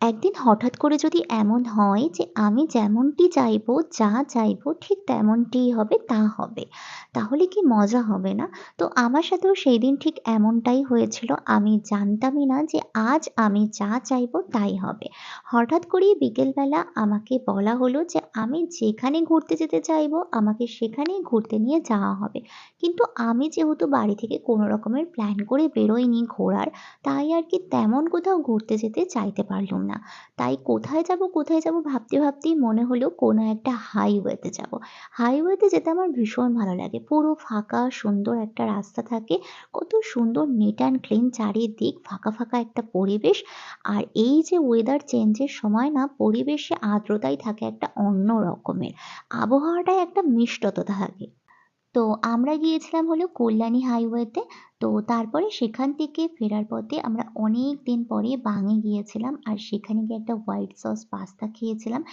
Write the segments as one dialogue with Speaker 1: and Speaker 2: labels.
Speaker 1: একদিন হঠাৎ করে যদি এমন হয় যে আমি যেমনটি চাইবো, যা চাইবো ঠিক তেমনটিই হবে, তা হবে। তাহলে কি মজা হবে না? তো আমার সাথেও সেইদিন ঠিক এমনটাই হয়েছিল। আমি জানতামই না যে আজ আমি যা চাইবো তাই হবে। হঠাৎ করেই বিকেলবেলা আমাকে বলা হলো যে আমি যেখানে ঘুরতে যেতে চাইবো আমাকে সেখানেই ঘুরতে নিয়ে যাওয়া হবে। কিন্তু আমি যেহেতু বাড়ি থেকে কোনো রকমের প্ল্যান করে বেরোইনি ঘোরার, তাই আর কি তেমন কোথাও ঘুরতে যেতে চাইতে পারলুম না। তাই কোথায় যাবো ভাবতে, ভাবতেই মনে হলো কোনো একটা হাইওয়েতে যাবো। হাইওয়েতে যেতে আমার ভীষণ ভালো লাগে। পুরো ফাঁকা সুন্দর একটা রাস্তা থাকে। কত সুন্দর নিট অ্যান্ড ক্লিন চারিদিক ফাঁকা, ফাঁকা একটা পরিবেশ। আর এই যে ওয়েদার চেঞ্জের সময় না পরিবেশে আর্দ্রতাই থাকে একটা অন্য রকমের। আবহাওয়াটায় একটা মিষ্টতা থাকে। তো আমরা গিয়েছিলাম হলো কল্যাণী হাইওয়েতে। তো তারপরে সেখান থেকে ফেরার পথে আমরা অনেকদিন পরে বাঙে গিয়েছিলাম। আর সেখানে গিয়ে একটা হোয়াইট সস পাস্তা খেয়েছিলাম।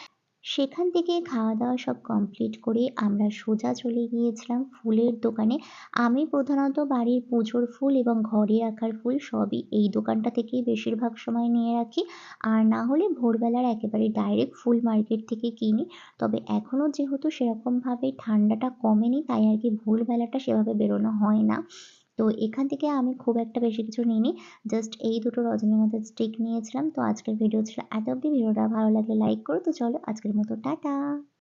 Speaker 1: সেখান থেকে খাওয়া-দাওয়া সব কমপ্লিট করে আমরা সোজা চলে গিয়েছিলাম ফুলের দোকানে। আমি প্রধানত বাড়ির পুজোর ফুল এবং ঘরে রাখার ফুল সবই এই দোকানটা থেকেই বেশিরভাগ সময় নিয়ে রাখি। আর না হলে ভোরবেলার একেবারে ডাইরেক্ট ফুল মার্কেট থেকে কিনি। তবে এখনো যেহেতু সেরকমভাবে ঠান্ডাটা কমেনি তাই আরকি ভোরবেলাটা সেভাবে বেরোনো হয় না। তো এখান থেকে আমি খুব একটা বেশি কিছু নিইনি। জাস্ট এই দুটো রজনীগন্ধার স্টিক নিয়েছিলাম। তো আজকের ভিডিও ছিল এত অব্দি। ভিডিওটা ভালো লাগলে লাইক করো। তো চলো আজকের মতো টাটা।